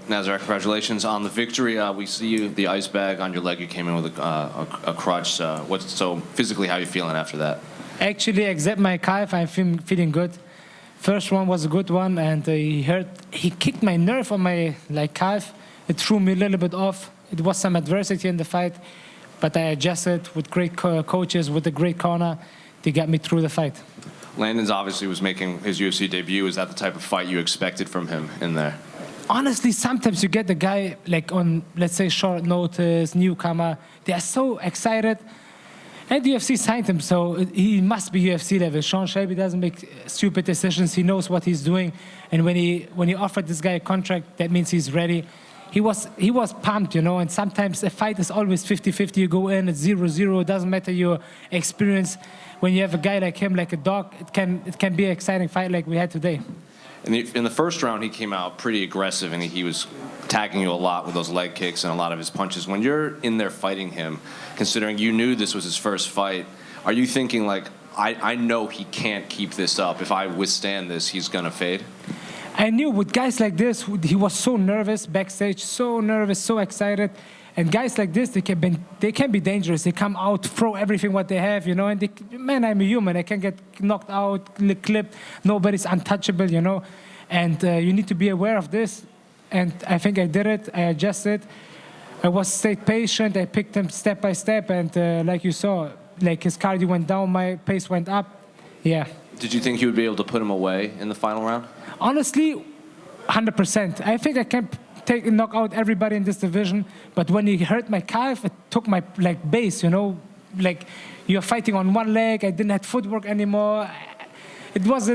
Nasrat, congratulations on the victory. We see you, the ice bag on your leg. You came in with a crutch. So physically, how are you feeling after that? Actually, except my calf, I'm feeling good. First one was a good one, and he kicked my nerve on my calf. It threw me a little bit off. It was some adversity in the fight, but I adjusted with great coaches, with a great corner. They got me through the fight. Landon's obviously was making his UFC debut. Is that the type of fight you expected from him in there? Honestly, sometimes you get the guy on, let's say, short notice, newcomer. They are so excited. And the UFC signed him, so he must be UFC level. Sean Shelby doesn't make stupid decisions. He knows what he's doing. And when he offered this guy a contract, that means he's ready. He was pumped, and sometimes a fight is always 50-50. You go in, it's 0-0. It doesn't matter your experience. When you have a guy like him, like a dog, it can be an exciting fight like we had today. In the first round, he came out pretty aggressive, and he was attacking you a lot with those leg kicks and a lot of his punches. When you're in there fighting him, considering you knew this was his first fight, are you thinking, like, I know he can't keep this up. If I withstand this, he's going to fade? I knew with guys like this, he was so nervous backstage, so nervous, so excited. And guys like this, they can be dangerous. They come out, throw everything what they have, and man, I'm a human. I can get knocked out, clipped. Nobody's untouchable, And you need to be aware of this. And I think I did it. I adjusted. I stayed patient. I picked him step by step. And like you saw, like his cardio went down, my pace went up. Yeah. Did you think you would be able to put him away in the final round? Honestly, 100%. I think I can knock out everybody in this division, but when he hurt my calf, it took my base, like you're fighting on one leg. I didn't have footwork anymore. It was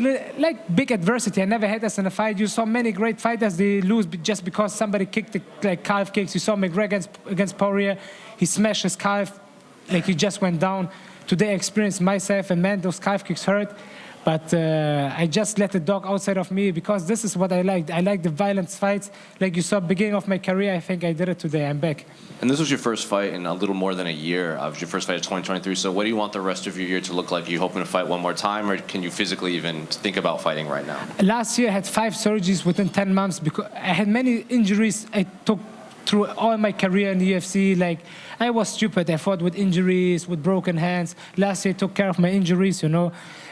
big adversity. I never had this in a fight. You saw many great fighters, they lose just because somebody kicked the calf kicks. You saw McGregor against Poirier, he smashed his calf, he just went down. Today I experienced myself, and man, those calf kicks hurt. But I just let the dog outside of me because this is what I like. I like the violent fights. Like you saw, beginning of my career, I think I did it today. I'm back. And this was your first fight in a little more than a year. It was your first fight of 2023. So what do you want the rest of your year to look like? Are you hoping to fight one more time, or can you physically even think about fighting right now? Last year, I had 5 surgeries within 10 months because I had many injuries. I took through all my career in the UFC. I was stupid. I fought with injuries, with broken hands. Last year, I took care of my injuries,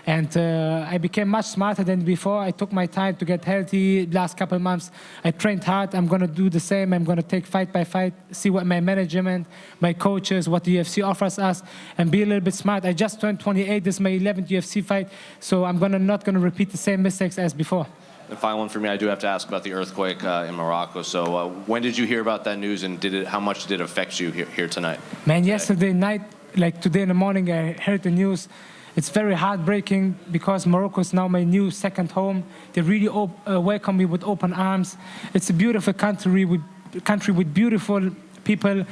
And I became much smarter than before. I took my time to get healthy. Last couple of months, I trained hard. I'm going to do the same. I'm going to take fight by fight, see what my management, my coaches, what the UFC offers us, and be a little bit smart. I just turned 28. This is my 11th UFC fight, so I'm not going to repeat the same mistakes as before. The final one for me, I do have to ask about the earthquake in Morocco. So when did you hear about that news, and how much did it affect you here tonight? Man, yesterday night, today in the morning, I heard the news. It's very heartbreaking because Morocco is now my new second home. They really welcome me with open arms. It's a beautiful country with beautiful people.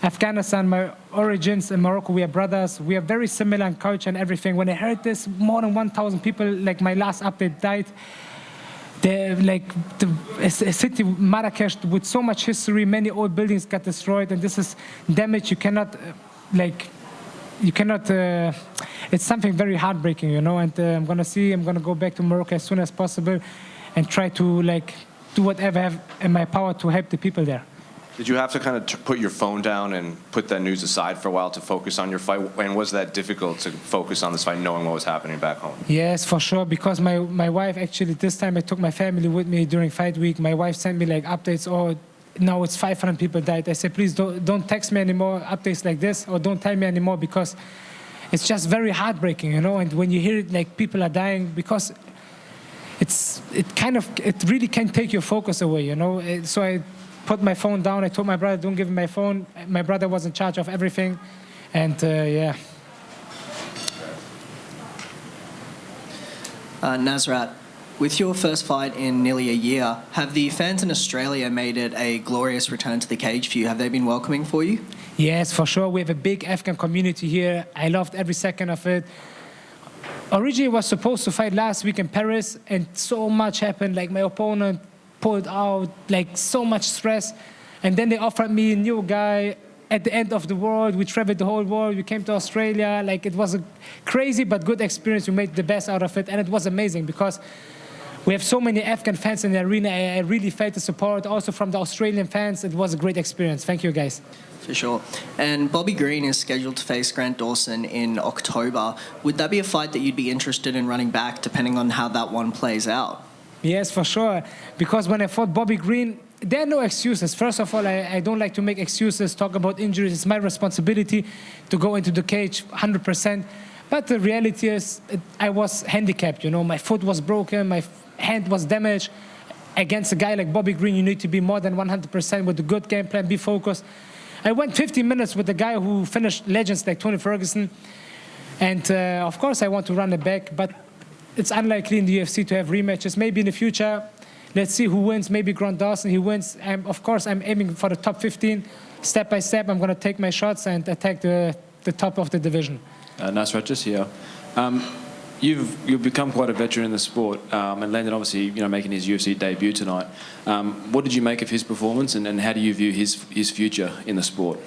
Afghanistan, my origins in Morocco, we are brothers. We are very similar in culture and everything. When I heard this, more than 1,000 people, my last update, died. A city, Marrakech, with so much history, many old buildings got destroyed, and this is damage you cannot, it's something very heartbreaking, and I'm going to go back to Morocco as soon as possible and try to, do whatever I have in my power to help the people there. Did you have to kind of put your phone down and put that news aside for a while to focus on your fight? And was that difficult to focus on this fight, knowing what was happening back home? Yes, for sure, because my wife, actually, this time I took my family with me during fight week. My wife sent me updates, now it's 500 people died. I said, please don't text me anymore, updates like this, or don't tell me anymore, because it's just very heartbreaking, And when you hear it, people are dying, because it really can take your focus away, So I put my phone down. I told my brother, don't give him my phone. My brother was in charge of everything, and yeah. Nasrat, with your first fight in nearly a year, have the fans in Australia made it a glorious return to the cage for you? Have they been welcoming for you? Yes, for sure. We have a big Afghan community here. I loved every second of it. Originally, I was supposed to fight last week in Paris, and so much happened. My opponent pulled out, so much stress. And then they offered me a new guy at the end of the world. We traveled the whole world. We came to Australia. It was a crazy but good experience. We made the best out of it. And it was amazing because We have so many Afghan fans in the arena. I really felt the support. Also from the Australian fans, it was a great experience. Thank you, guys. For sure. And Bobby Green is scheduled to face Grant Dawson in October. Would that be a fight that you'd be interested in running back, depending on how that one plays out? Yes, for sure. Because when I fought Bobby Green, there are no excuses. First of all, I don't like to make excuses, talk about injuries. It's my responsibility to go into the cage 100%. But the reality is, I was handicapped. You know, my foot was broken, my hand was damaged. Against a guy like Bobby Green, you need to be more than 100% with a good game plan, be focused. I went 15 minutes with the guy who finished legends like Tony Ferguson. And of course, I want to run it back, but it's unlikely in the UFC to have rematches. Maybe in the future, let's see who wins. Maybe Grant Dawson, he wins. Of course, I'm aiming for the top 15. Step by step, I'm going to take my shots and attack the top of the division. Nasrat, just here. You've become quite a veteran in the sport, and Landon obviously, making his UFC debut tonight. What did you make of his performance, and how do you view his future in the sport?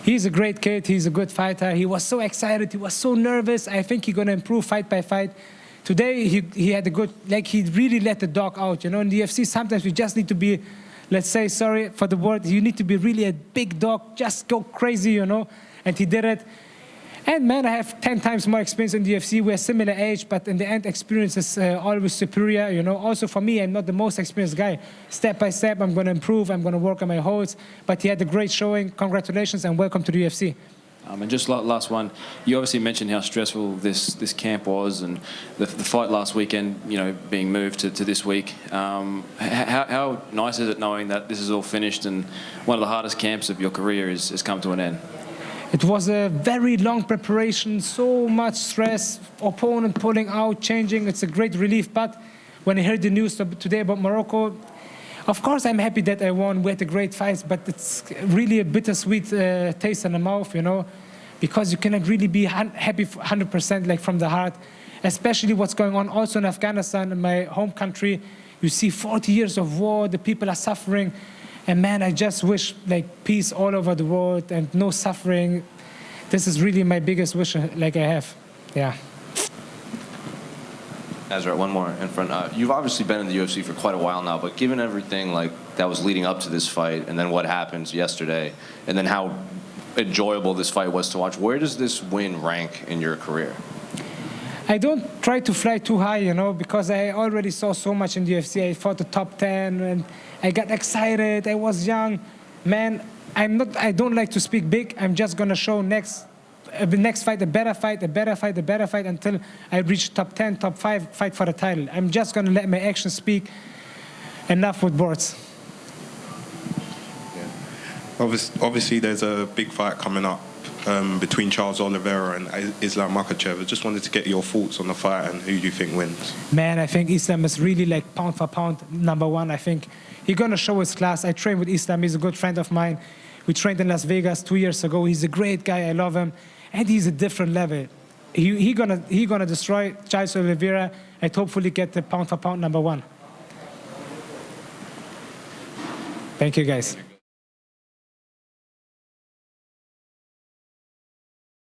He's a great kid. He's a good fighter. He was so excited. He was so nervous. I think he's going to improve fight by fight. Today, he had a good, he really let the dog out. You know, in the UFC, sometimes we just need to be, let's say, sorry for the word, you need to be really a big dog, just go crazy, and he did it. And man, I have 10 times more experience in the UFC. We're similar age, but in the end, experience is always superior, Also, for me, I'm not the most experienced guy. Step by step, I'm going to improve. I'm going to work on my holds. But he had a great showing. Congratulations, and welcome to the UFC. And just last one, you obviously mentioned how stressful this camp was, and the fight last weekend, being moved to this week. How nice is it knowing that this is all finished and one of the hardest camps of your career has come to an end? It was a very long preparation, so much stress, opponent pulling out, changing. It's a great relief. But when I heard the news today about Morocco, of course I'm happy that I won. We had a great fight, but it's really a bittersweet taste in the mouth, because you cannot really be happy 100% from the heart, especially what's going on also in Afghanistan, in my home country. You see 40 years of war, the people are suffering. And man, I just wish peace all over the world and no suffering. This is really my biggest wish I have. Yeah. Nasrat, one more in front. You've obviously been in the UFC for quite a while now, but given everything that was leading up to this fight, and then what happened yesterday, and then how enjoyable this fight was to watch, where does this win rank in your career? I don't try to fly too high, because I already saw so much in the UFC. I fought the top 10, and I got excited. I was young. Man, I don't like to speak big. I'm just going to show the next fight, a better fight, a better fight, a better fight, until I reach top 10, top 5, fight for the title. I'm just going to let my actions speak. Enough with words. Obviously, there's a big fight coming up between Charles Oliveira and Islam Makhachev. I just wanted to get your thoughts on the fight and who you think wins. Man, I think Islam is really pound for pound #1. I think he's going to show his class. I trained with Islam. He's a good friend of mine. We trained in Las Vegas 2 years ago. He's a great guy. I love him. And he's a different level. He's gonna destroy Charles Oliveira and hopefully get the pound for pound #1. Thank you, guys.